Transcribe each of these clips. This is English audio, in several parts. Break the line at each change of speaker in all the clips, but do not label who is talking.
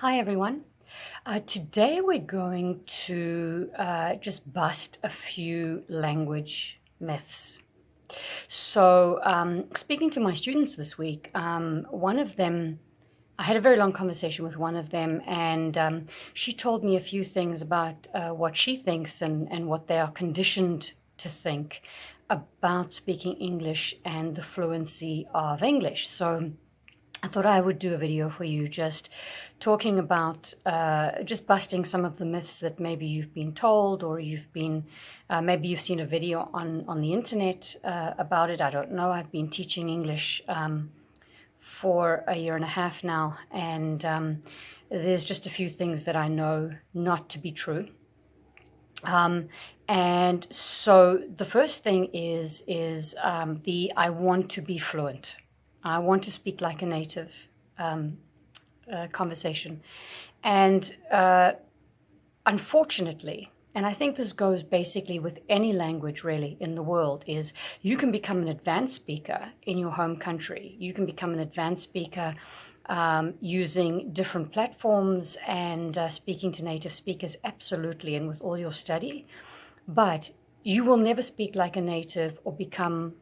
Hi everyone. Today we're going to just bust a few language myths. So, speaking to my students this week, one of them, I had a very long conversation with one of them, and she told me a few things about what she thinks and what they are conditioned to think about speaking English and the fluency of English. So, I thought I would do a video for you just talking about just busting some of the myths that maybe you've been told, or maybe you've seen a video on the internet about it. I don't know. I've been teaching English for a year and a half now, and there's just a few things that I know not to be true. And so the first thing is the I want to be fluent. I want to speak like a native conversation. And unfortunately, and I think this goes basically with any language really in the world, is you can become an advanced speaker in your home country. You can become an advanced speaker using different platforms and speaking to native speakers, absolutely, and with all your study. But you will never speak like a native or become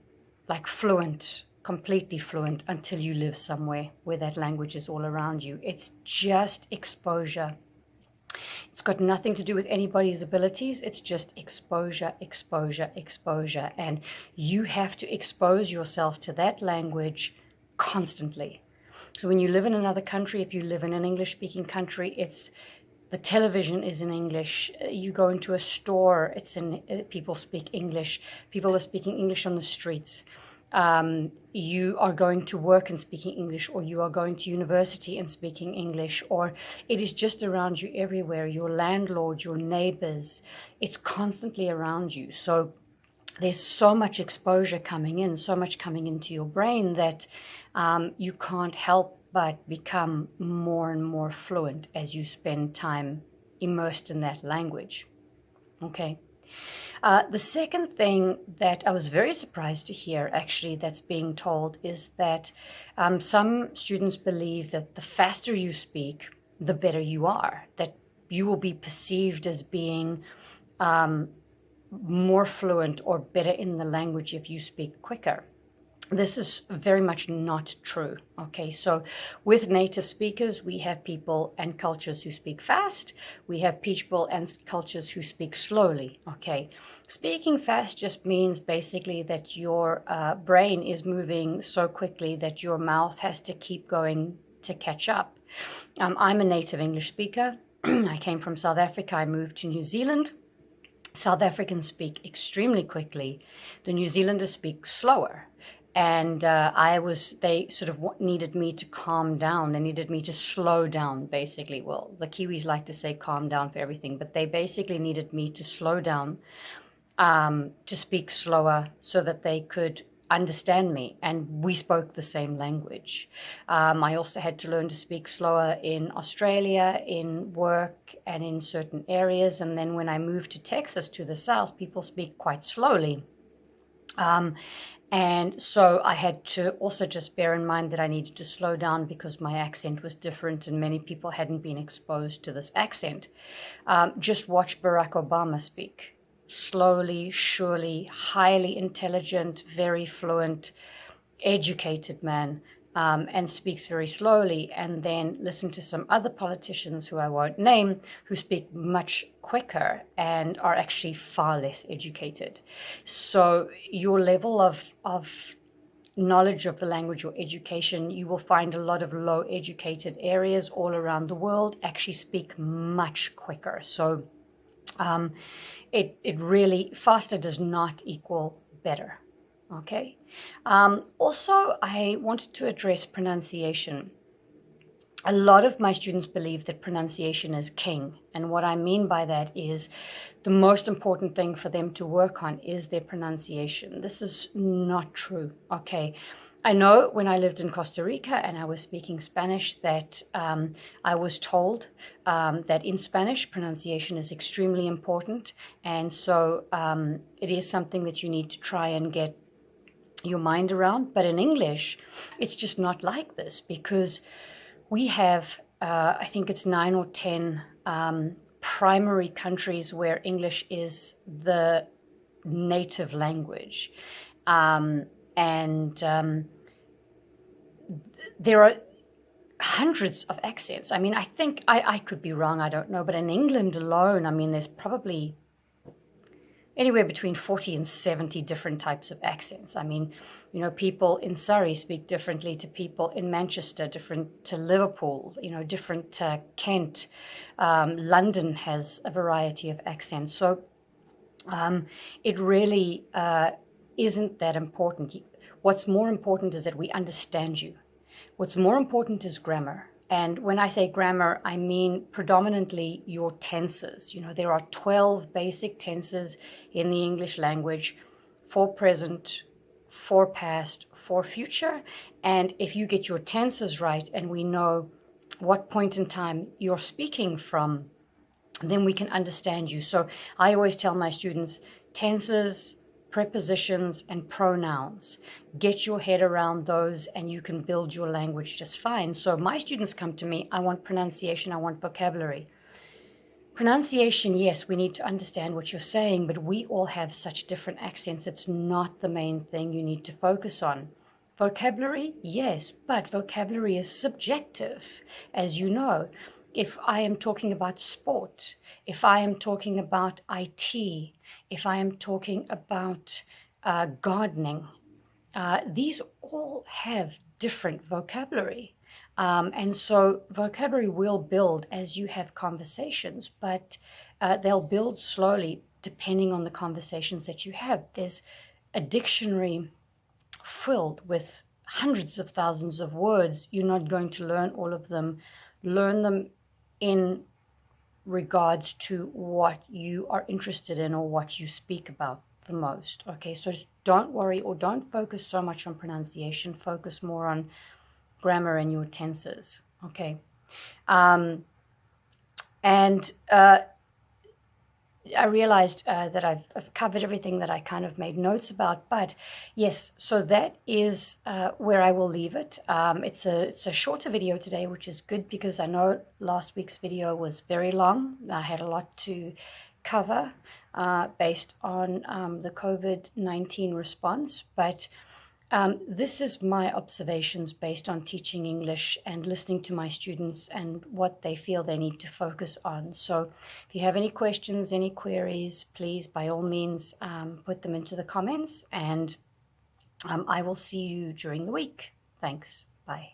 like fluent, completely fluent, until you live somewhere where that language is all around you. It's just exposure. It's got nothing to do with anybody's abilities. It's just exposure, exposure, exposure. And you have to expose yourself to that language constantly. So when you live in another country, if you live in an English-speaking country, the television is in English. You go into a store, people speak English. People are speaking English on the streets. You are going to work and speaking English, or you are going to university and speaking English, or it is just around you everywhere. Your landlord, your neighbors, it's constantly around you. So there's so much exposure coming in, so much coming into your brain that you can't help but become more and more fluent as you spend time immersed in that language. Okay. The second thing that I was very surprised to hear, actually, that's being told is that some students believe that the faster you speak, the better you are, that you will be perceived as being more fluent or better in the language if you speak quicker. This is very much not true. Okay, so with native speakers, we have people and cultures who speak fast. We have people and cultures who speak slowly. Okay, speaking fast just means basically that your brain is moving so quickly that your mouth has to keep going to catch up. I'm a native English speaker. I came from South Africa. I moved to New Zealand. South Africans speak extremely quickly. The New Zealanders speak slower. And they sort of needed me to calm down. They needed me to slow down, basically. Well, the Kiwis like to say calm down for everything, but they basically needed me to slow down, to speak slower so that they could understand me. And we spoke the same language. I also had to learn to speak slower in Australia, in work, and in certain areas. And then when I moved to Texas, to the south, people speak quite slowly. And so I had to also just bear in mind that I needed to slow down because my accent was different and many people hadn't been exposed to this accent. Just watch Barack Obama speak. Slowly, surely, highly intelligent, very fluent, educated man. And speaks very slowly, and then listen to some other politicians who I won't name who speak much quicker and are actually far less educated. So your level of knowledge of the language or education, you will find a lot of low educated areas all around the world actually speak much quicker. So it really, faster does not equal better. Okay. Also, I wanted to address pronunciation. A lot of my students believe that pronunciation is king. And what I mean by that is the most important thing for them to work on is their pronunciation. This is not true. Okay. I know when I lived in Costa Rica and I was speaking Spanish that I was told that in Spanish pronunciation is extremely important. And so it is something that you need to try and get your mind around. But in English, it's just not like this, because we have I think it's 9 or 10 primary countries where English is the native language. There are hundreds of accents. I mean, I think, I could be wrong, I don't know, but in England alone, I mean, there's probably anywhere between 40 and 70 different types of accents. I mean, you know, people in Surrey speak differently to people in Manchester, different to Liverpool, you know, different to Kent. London has a variety of accents. So it really isn't that important. What's more important is that we understand you. What's more important is grammar. And when I say grammar, I mean predominantly your tenses. You know, there are 12 basic tenses in the English language: for present, for past, for future. And if you get your tenses right and we know what point in time you're speaking from, then we can understand you. So I always tell my students, tenses, prepositions, and pronouns. Get your head around those and you can build your language just fine. So my students come to me, I want pronunciation, I want vocabulary. Pronunciation, yes, we need to understand what you're saying, but we all have such different accents. It's not the main thing you need to focus on. Vocabulary, yes, but vocabulary is subjective, as you know. If I am talking about sport, if I am talking about IT, if I am talking about gardening, these all have different vocabulary. And so vocabulary will build as you have conversations, but they'll build slowly depending on the conversations that you have. There's a dictionary filled with hundreds of thousands of words. You're not going to learn all of them. Learn them in regards to what you are interested in or what you speak about the most. Okay, so don't worry or don't focus so much on pronunciation. Focus more on grammar and your tenses. Okay. I realized that I've covered everything that I kind of made notes about, but yes, so that is where I will leave it. It's a shorter video today, which is good because I know last week's video was very long. I had a lot to cover based on the COVID-19 response, but this is my observations based on teaching English and listening to my students and what they feel they need to focus on. So if you have any questions, any queries, please, by all means, put them into the comments, and I will see you during the week. Thanks. Bye.